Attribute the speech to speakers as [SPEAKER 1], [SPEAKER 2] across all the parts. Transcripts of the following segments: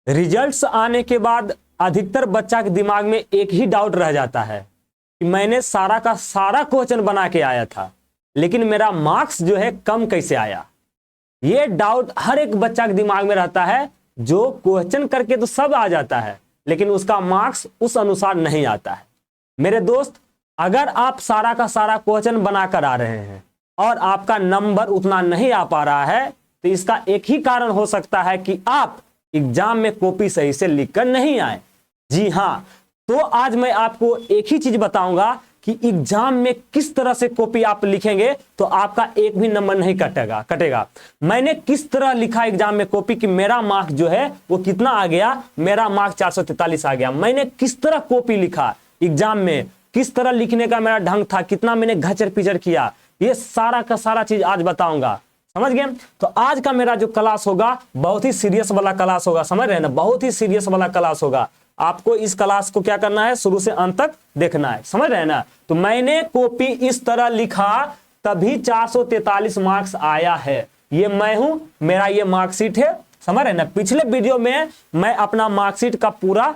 [SPEAKER 1] Results आने के बाद अधिकतर बच्चा के दिमाग में एक ही डाउट रह जाता है कि मैंने सारा का सारा क्वेश्चन बना के आया था, लेकिन मेरा मार्क्स जो है कम कैसे आया। ये डाउट हर एक बच्चा के दिमाग में रहता है, जो क्वेश्चन करके तो सब आ जाता है, लेकिन उसका मार्क्स उस अनुसार नहीं आता है। मेरे दोस्त, अगर आप सारा का सारा क्वेश्चन बनाकर आ रहे हैं और आपका नंबर उतना नहीं आ पा रहा है, तो इसका एक ही कारण हो सकता है कि आप एग्जाम में कॉपी सही से लिखकर नहीं आए। जी हाँ, तो आज मैं आपको एक ही चीज बताऊंगा कि एग्जाम में किस तरह से कॉपी आप लिखेंगे तो आपका एक भी नंबर नहीं कटेगा। मैंने किस तरह लिखा एग्जाम में कॉपी कि मेरा मार्क्स जो है वो कितना आ गया, मेरा मार्क्स 443 आ गया। मैंने किस तरह कॉपी लिखा एग्जाम में, किस तरह लिखने का मेरा ढंग था, कितना मैंने घचर पिचर किया, ये सारा का सारा चीज आज बताऊंगा। समझ गए? तो आज का मेरा जो क्लास होगा बहुत ही सीरियस वाला क्लास होगा। समझ रहे हैं ना? बहुत ही सीरियस वाला क्लास होगा। आपको इस क्लास को क्या करना है, शुरू से अंत तक देखना है। समझ रहे हैं ना? तो मैंने कॉपी इस तरह लिखा तभी 443 मार्क्स आया है। ये मैं हूं, मेरा ये मार्कशीट है। समझ रहे हैं ना? पिछले वीडियो में मैं अपना मार्कशीट का पूरा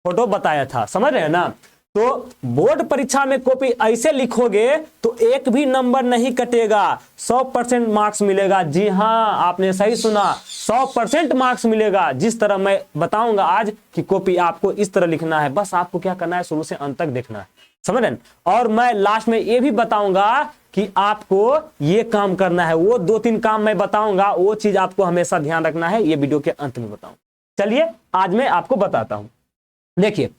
[SPEAKER 1] फोटो बताया था। समझ रहे हैं ना? तो बोर्ड परीक्षा में कॉपी ऐसे लिखोगे तो एक भी नंबर नहीं कटेगा, 100% मार्क्स मिलेगा। जी हाँ, आपने सही सुना, 100% मार्क्स मिलेगा। जिस तरह मैं बताऊंगा आज कि कॉपी आपको इस तरह लिखना है, बस आपको क्या करना है, शुरू से अंत तक देखना है। समझ रहे हैं? और मैं लास्ट में ये भी बताऊंगा कि आपको ये काम करना है, वो 2-3 काम मैं बताऊंगा, वो चीज आपको हमेशा ध्यान रखना है। ये वीडियो के अंत में बताऊं। चलिए आज मैं आपको बताता हूं। देखिए,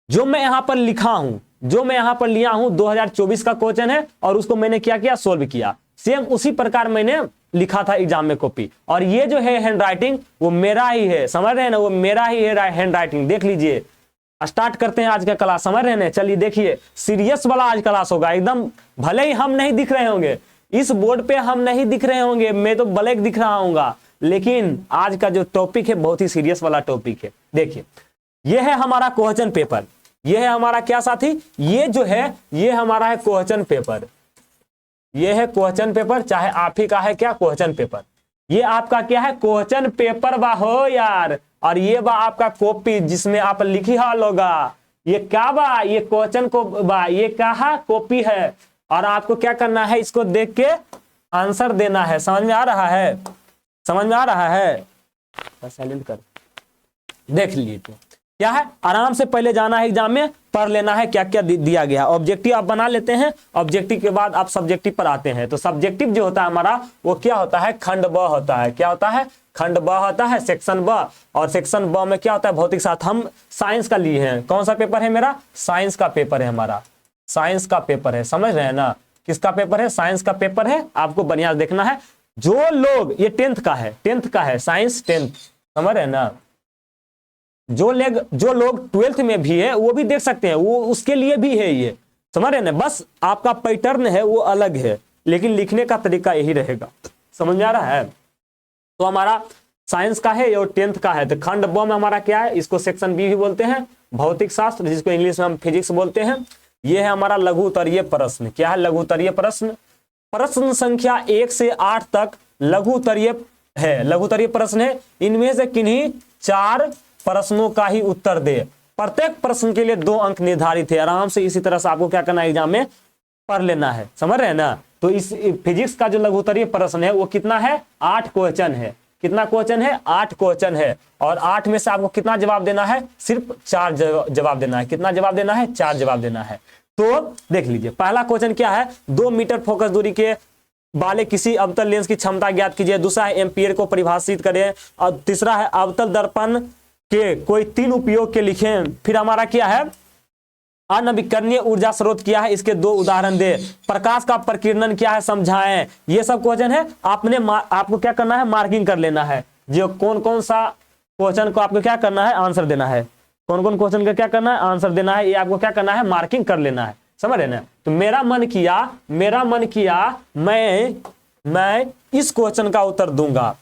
[SPEAKER 1] जो मैं यहां पर लिखा हूं, जो मैं यहां पर लिया हूं 2024 का क्वेश्चन है और उसको मैंने क्या किया, सोल्व किया। सेम उसी प्रकार मैंने लिखा था एग्जाम में कॉपी। और ये जो है हैंड राइटिंग वो मेरा ही है। समझ रहे हैं ना? वो मेरा ही है हैंड राइटिंग। देख लीजिए, स्टार्ट करते हैं आज का क्लास। समझ रहे हैं? चलिए देखिए, सीरियस वाला आज क्लास होगा एकदम। भले ही हम नहीं दिख रहे होंगे इस बोर्ड पे, हम नहीं दिख रहे होंगे, मैं तो ब्लैक दिख रहा हूँ, लेकिन आज का जो टॉपिक है बहुत ही सीरियस वाला टॉपिक है। देखिए, यह है हमारा क्वेश्चन पेपर। यह है हमारा क्या साथी, ये जो है ये हमारा है क्वेश्चन पेपर। ये है क्वेश्चन पेपर, चाहे आप ही का है क्या, क्वेश्चन पेपर। ये आपका क्या है, क्वेश्चन पेपर बा हो यार। और ये बा आपका कॉपी जिसमें आप लिखी हाल होगा। ये क्या बा, ये क्वेश्चन को बा, ये क्या कॉपी है। और आपको क्या करना है, इसको देख के आंसर देना है। समझ में आ रहा है? समझ में आ रहा है? साइलेंट कर, देख लीजिए क्या है। आराम से पहले जाना है एग्जाम में, पढ़ लेना है क्या क्या दिया गया। ऑब्जेक्टिव आप बना लेते हैं, ऑब्जेक्टिव के बाद आप सब्जेक्टिव पर आते हैं। तो सब्जेक्टिव जो होता है हमारा वो क्या होता है, खंड ब होता है। क्या होता है, खंड ब होता है, सेक्शन ब। और सेक्शन ब में क्या होता है, भौतिक शास्त्र। हम साइंस का लिए हैं। कौन सा पेपर है मेरा, साइंस का पेपर है हमारा, साइंस का पेपर है। समझ रहे हैं ना? किसका पेपर है, साइंस का पेपर है। आपको बढ़िया देखना है। जो लोग, ये 10th का है, 10th का है साइंस 10th। समझ रहे हैं ना? जो लोग 12th में भी है वो भी देख सकते हैं, वो उसके लिए भी है ये। समझ रहे हैं ना? बस आपका पैटर्न है वो अलग है, लेकिन लिखने का तरीका यही रहेगा। समझ में आ रहा है? तो हमारा साइंस का है और 10th का है। तो खंड ब में हमारा क्या है, इसको सेक्शन बी भी बोलते हैं, भौतिक शास्त्र, जिसको इंग्लिश में हम फिजिक्स बोलते हैं। ये है हमारा लघु उत्तरीय प्रश्न। क्या है, लघु उत्तरीय प्रश्न। प्रश्न संख्या 1 से 8 तक लघु उत्तरीय है, लघु उत्तरीय प्रश्न है। इनमें से किन्हीं 4 प्रश्नों का ही उत्तर दे। प्रत्येक प्रश्न के लिए 2 अंक निर्धारित है। आराम से इसी तरह से आपको क्या करना है, एग्जाम में पढ़ लेना है। समझ रहे हैं ना? तो इस फिजिक्स का जो लघु उत्तरीय प्रश्न है वो कितना है, 8 क्वेश्चन है। कितना क्वेश्चन है, 8 क्वेश्चन है। और 8 में से आपको कितना जवाब देना है, सिर्फ 4 जवाब देना है। कितना जवाब देना है, 4 जवाब देना है। तो देख लीजिए, पहला क्वेश्चन क्या है, 2 मीटर फोकस दूरी के वाले किसी अवतल लेंस की क्षमता ज्ञात कीजिए। दूसरा है एम्पियर को परिभाषित करें। और तीसरा है अवतल दर्पण के कोई 3 उपयोग के लिखें। फिर हमारा क्या है, अनविकरणीय ऊर्जा स्रोत क्या है, इसके 2 उदाहरण दे। प्रकाश का प्रकीर्णन क्या है, समझाएं। ये सब क्वेश्चन है। आपको क्या करना है, मार्किंग कर लेना है। जो कौन सा क्वेश्चन को आपको क्या करना है, आंसर देना है। कौन क्वेश्चन का क्या करना है, आंसर देना है। ये आपको क्या करना है, मार्किंग कर लेना है। समझ रहे ना? तो मेरा मन किया मैं इस क्वेश्चन का उत्तर दूंगा।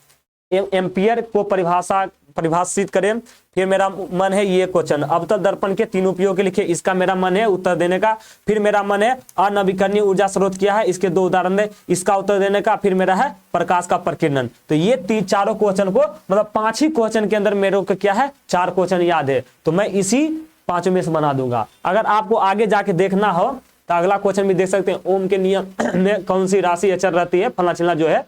[SPEAKER 1] एम्पियर को परिभाषा परिभाषित करें। फिर मेरा मन है ये क्वेश्चन, अवतल दर्पण के तीन उपयोग लिखे, इसका मेरा मन है उत्तर देने का। फिर मेरा मन है अनवीकरणीय ऊर्जा स्रोत क्या है, इसके दो उदाहरण दे, इसका उत्तर देने का। फिर मेरा है प्रकाश का प्रकीर्णन। तो ये चारों क्वेश्चन को, मतलब 5 ही क्वेश्चन के अंदर मेरे को क्या है 4 क्वेश्चन याद है, तो मैं इसी 5 में से बना दूंगा। अगर आपको आगे जाके देखना हो तो अगला क्वेश्चन भी देख सकते हैं, ओम के नियम में कौन सी राशि अचर रहती है, फला चिल्ला जो है।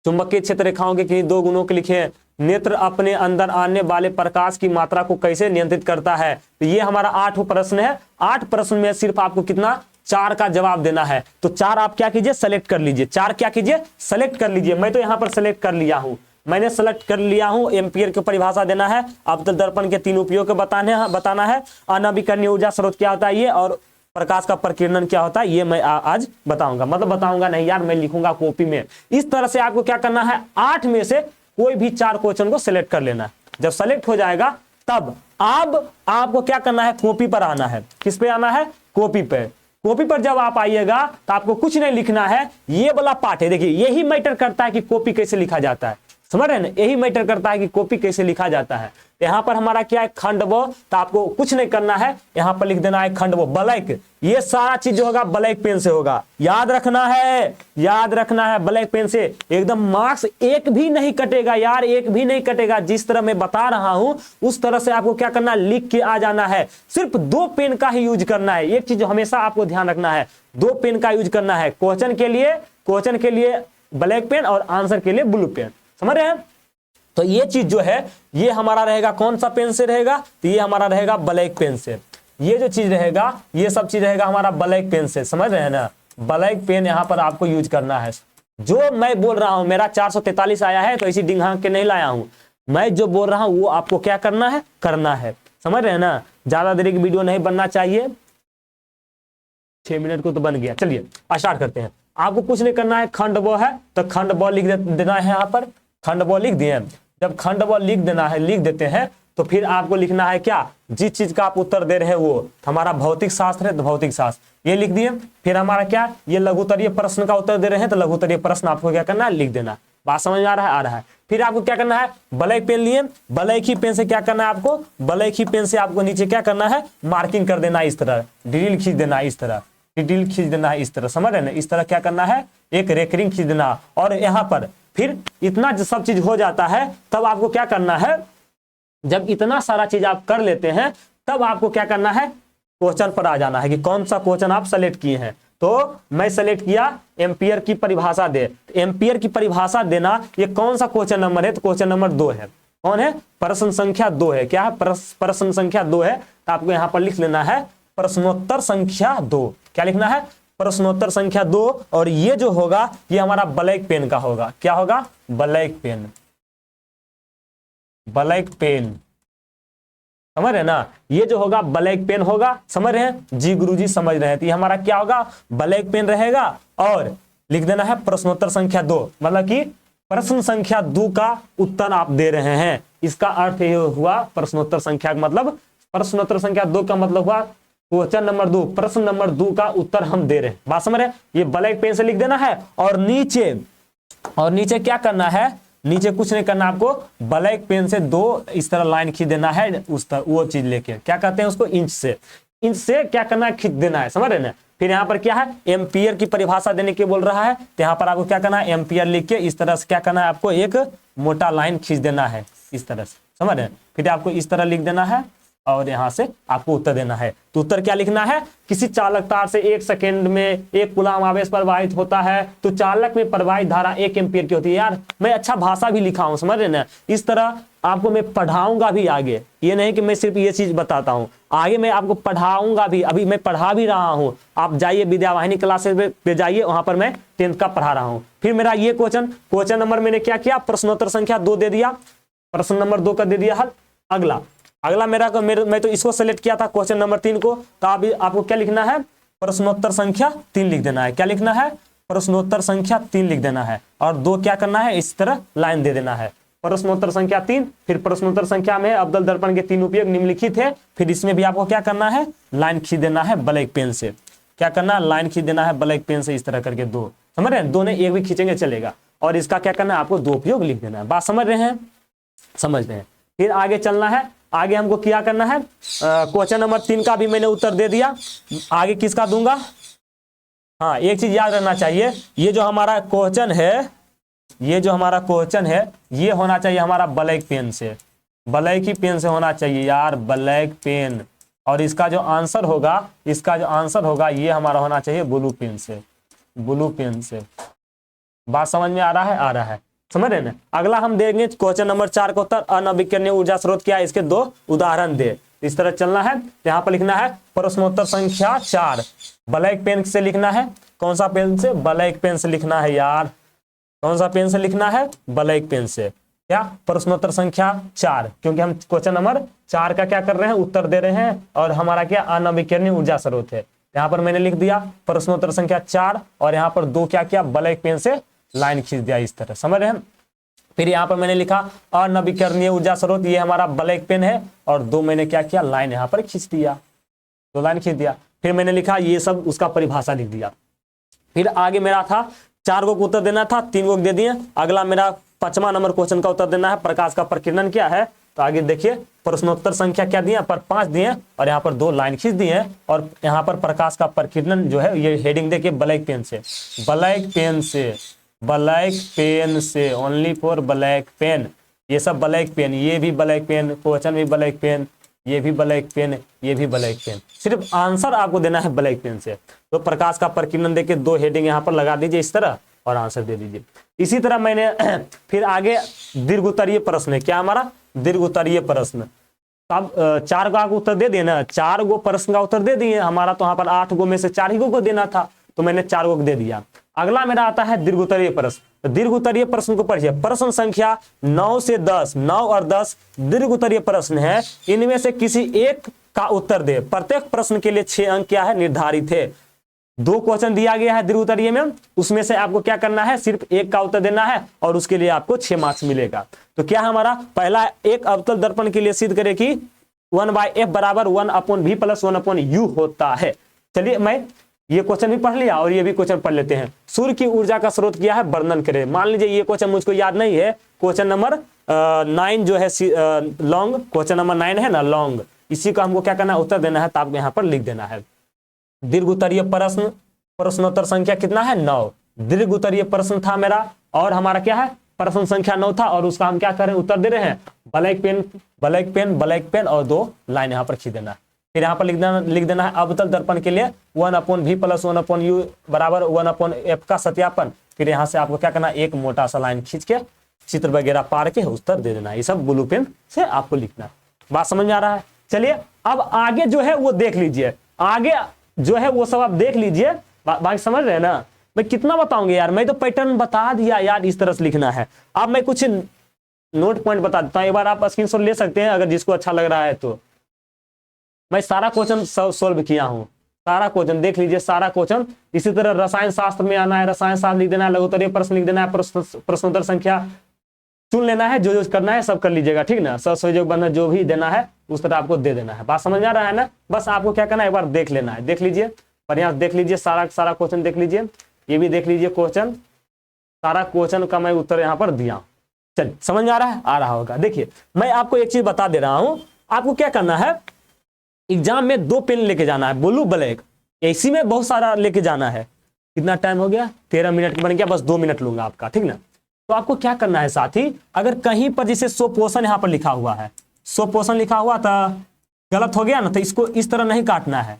[SPEAKER 1] चुंबकीय क्षेत्र रेखाओं के किन्हीं 2 गुणों के लिखे। नेत्र अपने अंदर आने वाले प्रकाश की मात्रा को कैसे नियंत्रित करता है। तो ये हमारा 8वां प्रश्न है। 8 प्रश्न में सिर्फ आपको कितना 4 का जवाब देना है। तो 4 आप क्या कीजिए, सेलेक्ट कर लीजिए। 4 क्या कीजिए, सेलेक्ट कर लीजिए। मैं तो यहाँ पर सेलेक्ट कर लिया हूँ, मैंने सेलेक्ट कर लिया हूँ। एम्पियर की परिभाषा देना है, अवतल दर्पण के 3 उपयोग बताना है, अनवीकरणीय ऊर्जा स्रोत क्या होता है ये, और प्रकाश का प्रकीर्णन क्या होता है ये मैं आज बताऊंगा। मतलब बताऊंगा नहीं यार, मैं लिखूंगा कॉपी में। इस तरह से आपको क्या करना है, 8 में से कोई भी 4 क्वेश्चन को सिलेक्ट कर लेना है। जब सेलेक्ट हो जाएगा तब अब आपको क्या करना है, कॉपी पर आना है। किस पे आना है, कॉपी पे। कॉपी पर जब आप आइएगा तो आपको कुछ नहीं लिखना है, ये वाला पार्ट है। देखिए यही मैटर करता है कि कॉपी कैसे लिखा जाता है, समझ रहे हैं ना, यही मैटर करता है कि कॉपी कैसे लिखा जाता है। यहाँ पर हमारा क्या है, खंड व, तो आपको कुछ नहीं करना है, यहाँ पर लिख देना है खंड व ब्लैक। ये सारा चीज जो होगा ब्लैक पेन से होगा, याद रखना है, याद रखना है ब्लैक पेन से। एकदम मार्क्स एक भी नहीं कटेगा यार, एक भी नहीं कटेगा। जिस तरह मैं बता रहा हूं उस तरह से आपको क्या करना है, लिख के आ जाना है। सिर्फ 2 पेन का ही यूज करना है। एक चीज हमेशा आपको ध्यान रखना है, 2 पेन का यूज करना है। क्वेश्चन के लिए ब्लैक पेन और आंसर के लिए ब्लू पेन, समझ रहे हैं। तो ये चीज जो है ये हमारा रहेगा कौन सा पेन से रहेगा, तो ये हमारा रहेगा ब्लैक पेन से। ये जो चीज रहेगा ये सब चीज रहेगा हमारा ब्लैक पेन से, समझ रहे हैं ना। ब्लैक पेन यहाँ पर आपको यूज करना है। जो मैं बोल रहा हूं, मेरा 443 आया है तो इसी डिंगा के नहीं लाया हूं, मैं जो बोल रहा हूं वो आपको क्या करना है, करना है, समझ रहे हैं ना। ज्यादा देर की वीडियो नहीं बनना चाहिए, 6 मिनट को तो बन गया। चलिए स्टार्ट करते हैं। आपको कुछ नहीं करना है, खंड व है तो खंड व लिख देना है। यहाँ पर खंड व लिख दिए। जब खंड व लिख देना है, लिख देते हैं तो फिर आपको लिखना है क्या, जिस चीज का आप उत्तर दे रहे हैं वो हमारा भौतिक शास्त्र है तो भौतिक शास्त्र ये लिख दिए। फिर हमारा क्या, ये लघुत्तरीय प्रश्न का उत्तर दे रहे हैं तो लघुत्तरीय प्रश्न आपको क्या करना है, लिख देना। बात समझ में आ रहा है, आ रहा है। फिर आपको क्या करना है, ब्लैक पेन लिए, ब्लैक ही पेन से क्या करना है आपको, ब्लैक ही पेन से आपको नीचे क्या करना है, मार्किंग कर देना, इस तरह ड्रिल खींच देना, इस तरह ड्रिल खींच देना है, इस तरह, समझ रहे ना। इस तरह क्या करना है, एक रेकरिंग खींच देना। और यहाँ पर फिर इतना सब चीज हो जाता है तब आपको क्या करना है, जब इतना सारा चीज आप कर लेते हैं तब आपको क्या करना है, क्वेश्चन पर आ जाना है कि कौन सा क्वेश्चन आप सेलेक्ट किए हैं। तो मैं सेलेक्ट किया एम्पियर की परिभाषा दे। एम्पियर की परिभाषा देना, ये कौन सा क्वेश्चन नंबर है, तो क्वेश्चन नंबर 2 है। कौन है, प्रश्न संख्या 2 है। क्या है, प्रश्न संख्या 2 है। तो आपको यहाँ पर लिख लेना है प्रश्नोत्तर संख्या 2। क्या लिखना है, प्रश्नोत्तर संख्या 2। और ये जो होगा ये हमारा ब्लैक पेन का होगा। क्या होगा, ब्लैक पेन, ब्लैक पेन, समझ रहे ना। ये जो होगा ब्लैक पेन होगा, समझ रहे हैं जी, गुरुजी समझ रहे हैं। तो ये हमारा क्या होगा, ब्लैक पेन रहेगा। और लिख देना है प्रश्नोत्तर संख्या 2, मतलब कि प्रश्न संख्या 2 का उत्तर आप दे रहे हैं। इसका अर्थ ये हुआ प्रश्नोत्तर संख्या, मतलब प्रश्नोत्तर संख्या 2 का मतलब हुआ क्वेश्चन नंबर 2, प्रश्न नंबर 2 का उत्तर हम दे रहे हैं। बात समझ रहे हैं। ये ब्लैक पेन से लिख देना है। और नीचे क्या करना है, नीचे कुछ नहीं करना, आपको ब्लैक पेन से 2 इस तरह लाइन खींच देना है, उस तरह वो चीज लेके क्या कहते हैं उसको, इंच से क्या करना है, खींच देना है, समझ रहे ना। फिर यहाँ पर क्या है, एम्पियर की परिभाषा देने के बोल रहा है, तो यहाँ पर आपको क्या करना है, एम्पियर लिख के इस तरह से क्या करना है, आपको एक मोटा लाइन खींच देना है, इस तरह से, समझ रहे। फिर आपको इस तरह लिख देना है और यहाँ से आपको उत्तर देना है। तो उत्तर क्या लिखना है, किसी चालक तार से 1 सेकेंड में 1 कूलाम आवेश प्रवाहित होता है तो चालक में प्रवाहित धारा 1 एम्पियर की होती है। यार मैं अच्छा भाषा भी लिखा हूँ, समझ रहे ना। इस तरह आपको मैं पढ़ाऊंगा भी आगे, ये नहीं कि मैं सिर्फ ये चीज बताता हूँ, आगे मैं आपको पढ़ाऊंगा भी। अभी मैं पढ़ा भी रहा हूँ, आप जाइए विद्यावाहिनी क्लासेस पे जाइए, वहां पर मैं 10th का पढ़ा रहा हूँ। फिर मेरा ये क्वेश्चन नंबर मैंने क्या किया, प्रश्नोत्तर संख्या 2 दे दिया, प्रश्न नंबर 2 का दे दिया हल। अगला मैं तो इसको सेलेक्ट किया था क्वेश्चन नंबर 3 को, तो आपको क्या लिखना है, प्रश्नोत्तर संख्या 3 लिख देना है। क्या लिखना है, प्रश्नोत्तर संख्या 3 लिख देना है। और 2 क्या करना है, इस तरह लाइन दे देना है, प्रश्नोत्तर संख्या 3। फिर प्रश्नोत्तर संख्या में अवतल दर्पण के 3 उपयोग निम्नलिखित है। फिर इसमें भी आपको क्या करना है, लाइन खींच देना है ब्लैक पेन से। क्या करना है, लाइन खींच देना है ब्लैक पेन से, इस तरह करके 2, समझ रहे हैं। 2 ने 1 भी खींचेंगे चलेगा। और इसका क्या करना है, आपको 2 उपयोग लिख देना है। बात समझ रहे हैं। समझ रहे हैं। फिर आगे चलना है, आगे हमको क्या करना है, क्वेश्चन नंबर 3 का भी मैंने उत्तर दे दिया। आगे किसका दूंगा, हाँ एक चीज याद रखना चाहिए, ये जो हमारा क्वेश्चन है, ये जो हमारा क्वेश्चन है ये होना चाहिए हमारा ब्लैक पेन से, ब्लैक ही पेन से होना चाहिए यार, ब्लैक पेन। और इसका जो आंसर होगा, इसका जो आंसर होगा ये हमारा होना चाहिए ब्लू पेन से, ब्लू पेन से। बात समझ में आ रहा है, आ रहा है, समझ रहे ना। अगला हम देंगे क्वेश्चन नंबर 4 का उत्तर, अनविकिरणीय ऊर्जा स्रोत क्या है, इसके 2 उदाहरण दे। इस तरह चलना है, यहाँ पर लिखना है प्रश्नोत्तर संख्या 4, ब्लैक पेन से लिखना है। कौन सा पेन से, ब्लैक पेन से लिखना है यार, कौन सा पेन से लिखना है, ब्लैक पेन से। क्या, प्रश्नोत्तर संख्या 4, क्योंकि हम क्वेश्चन नंबर 4 का क्या कर रहे हैं, उत्तर दे रहे हैं, और हमारा क्या अनविकिरणीय ऊर्जा स्रोत है। यहाँ पर मैंने लिख दिया प्रश्नोत्तर संख्या 4 और यहाँ पर 2 क्या किया, ब्लैक पेन से लाइन खींच दिया इस तरह, समझ रहे हैं। फिर यहाँ पर मैंने लिखा अनविकिरणीय ऊर्जा स्रोत, ये हमारा ब्लैक पेन है, और 2 मैंने क्या किया, लाइन यहाँ पर खींच दिया, 2 लाइन खींच दिया। फिर मैंने लिखा ये सब उसका परिभाषा लिख दिया। फिर आगे मेरा था 4 को उत्तर देना था, 3 को दे दिए। अगला मेरा 5वां नंबर क्वेश्चन का उत्तर देना है, प्रकाश का प्रकीर्णन क्या है। तो आगे देखिए प्रश्नोत्तर संख्या क्या दिए, पर 5 दिए और यहाँ पर 2 लाइन खींच दिए, और यहाँ पर प्रकाश का प्रकीर्णन जो है ये हेडिंग देखिए ब्लैक पेन से, ब्लैक पेन से, ब्लैक पेन से, ओनली फॉर ब्लैक पेन। ये सब ब्लैक पेन, ये भी ब्लैक पेन, क्वेश्चन भी ब्लैक पेन, ये भी ब्लैक पेन, ये भी ब्लैक पेन, सिर्फ आंसर आपको देना है ब्लैक पेन से। तो प्रकाश का प्रकीर्णन देके 2 हेडिंग यहाँ पर लगा दीजिए इस तरह और आंसर दे दीजिए। इसी तरह मैंने फिर आगे दीर्घ उत्तरीय प्रश्न है, क्या हमारा दीर्घ उत्तरीय प्रश्न। अब 4 का उत्तर दे दिए ना, 4 गो प्रश्न का उत्तर दे दिए, हमारा तो यहाँ पर 8 गो में से 4 ही को देना था, तो मैंने 4 गो दे दिया। अगला मेरा आता है दीर्घ उत्तरीय प्रश्न। तो दीर्घ उत्तरीय प्रश्न को पढ़िए, प्रश्न संख्या 9 से 10, 9 और 10 दीर्घ उत्तरीय प्रश्न है, इनमें से किसी एक का उत्तर दे। प्रत्येक प्रश्न के लिए 6 अंक क्या है, निर्धारित है। 2 क्वेश्चन दिया गया है दीर्घ उत्तरीय में, उसमें से आपको क्या करना है, सिर्फ एक का उत्तर देना है और उसके लिए आपको 6 मार्क्स मिलेगा। तो क्या हमारा पहला, एक अवतल दर्पण के लिए सिद्ध करे कि 1/f बराबर 1/v प्लस 1/u होता है। चलिए मैं ये क्वेश्चन भी पढ़ लिया और ये भी क्वेश्चन पढ़ लेते हैं। सूर्य की ऊर्जा का स्रोत क्या है, वर्णन करें। मान लीजिए ये क्वेश्चन मुझको याद नहीं है, क्वेश्चन नंबर 9 जो है लॉन्ग, क्वेश्चन नंबर 9 है ना लॉन्ग, इसी का हमको क्या करना है, उत्तर देना है, तो आपको यहाँ पर लिख देना है दीर्घ उत्तरीय प्रश्न, प्रश्नोत्तर संख्या कितना है, 9। दीर्घ उत्तरीय प्रश्न था मेरा, और हमारा क्या है, प्रश्न संख्या 9 था, और उसका हम क्या करें, उत्तर दे रहे हैं black pen, black pen, black pen, और 2 लाइन यहाँ पर खींच देना है। फिर यहाँ पर लिख देना है अवतल दर्पण के लिए 1/v प्लस 1/u बराबर 1/f का सत्यापन। फिर यहाँ से आपको क्या करना है, एक मोटा सा लाइन खींच के चित्र वगैरह पार के उत्तर दे देना है। ये सब ब्लू पेन से आपको लिखना है। बात समझ में आ रहा है। चलिए अब आगे जो है वो देख लीजिए, आगे जो है वो सब आप देख लीजिए। बाकी समझ रहे हैं ना, मैं कितना बताऊंगी यार, मैं तो पैटर्न बता दिया यार, इस तरह से लिखना है। अब मैं कुछ नोट पॉइंट बता देता हूँ, एक बार आप स्क्रीनशॉट ले सकते हैं अगर जिसको अच्छा लग रहा है तो। मैं सारा क्वेश्चन सोल्व किया हूँ, सारा क्वेश्चन देख लीजिए, सारा क्वेश्चन। इसी तरह रसायन शास्त्र में आना है, रसायन शास्त्र लिख देना है, लघुत्तरीय प्रश्न लिख देना है, प्रश्नोत्तर संख्या चुन लेना है, जो जो करना है सब कर लीजिएगा, ठीक ना। सहसंयोजक बंधन जो भी देना है उस तरह आपको दे देना है। बात समझ आ रहा है ना। बस आपको क्या करना है, एक बार देख लेना है, देख लीजिए बढ़िया देख लीजिए, सारा क्वेश्चन देख लीजिए, ये भी देख लीजिए क्वेश्चन, सारा क्वेश्चन का मैं उत्तर यहाँ पर दिया। चल समझ आ रहा है, आ रहा होगा। देखिए मैं आपको एक चीज बता दे रहा हूँ, आपको क्या करना है, एग्जाम में 2 पेन लेके जाना है, ब्लू ब्लैक, इसी में बहुत सारा लेके जाना है। कितना टाइम हो गया, 13 मिनट बन गया, बस 2 मिनट लूंगा आपका, ठीक ना। तो आपको क्या करना है साथी, अगर कहीं पर जैसे स्वपोषण यहाँ पर लिखा हुआ है, स्वपोषण लिखा हुआ था, गलत हो गया ना, तो इसको इस तरह नहीं काटना है,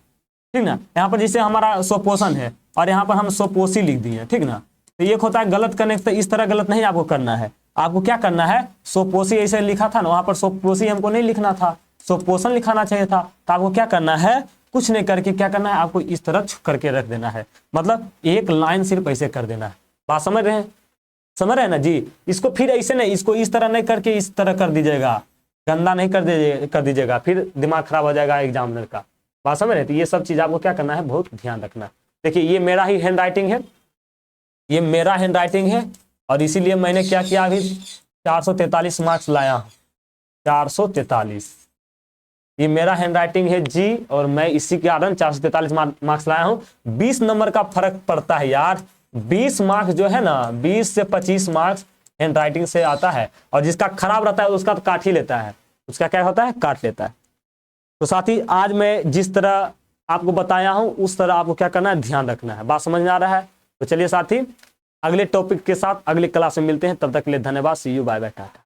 [SPEAKER 1] ठीक ना। यहाँ पर जैसे हमारा स्वपोषण है और यहाँ पर हम स्वपोषी लिख दिए, ठीक ना। तो ये होता है गलत करने, तो इस तरह गलत नहीं आपको करना है। आपको क्या करना है, स्वपोषी ऐसे लिखा था ना, वहां पर स्वपोषी हमको नहीं लिखना था, स्वपोषण लिखाना चाहिए था। तो आपको क्या करना है, कुछ नहीं करके क्या करना है, आपको इस तरह करके रख देना है, मतलब एक लाइन सिर्फ ऐसे कर देना है। बात समझ रहे हैं, समझ रहे हैं ना जी। इसको फिर ऐसे नहीं, इसको इस तरह नहीं करके इस तरह कर दीजिएगा, गंदा नहीं कर दीजिएगा, फिर दिमाग खराब हो जाएगा एग्जामिनर का। बात समझ रहे हैं। तो ये सब चीज आपको क्या करना है, बहुत ध्यान रखना। देखिए ये मेरा ही हैंड राइटिंग है, ये मेरा हैंड राइटिंग है, और इसीलिए मैंने क्या किया, अभी 443 मार्क्स लाया हूं, 443। ये मेरा हैंड राइटिंग है जी, और मैं इसी के कारण 443 मार्क्स लाया हूं। 20 नंबर का फर्क पड़ता है यार, 20 मार्क्स जो है ना, 20 से 25 मार्क्स हैंड राइटिंग से आता है, और जिसका खराब रहता है उसका तो काट ही लेता है, उसका क्या होता है, काट लेता है। तो साथी आज मैं जिस तरह आपको बताया हूं उस तरह आपको क्या करना है, ध्यान रखना है। बात समझ में आ रहा है? तो चलिए साथी अगले टॉपिक के साथ अगली क्लास में मिलते हैं, तब तक के लिए धन्यवाद। सी यू, बाय बाय, टाटा।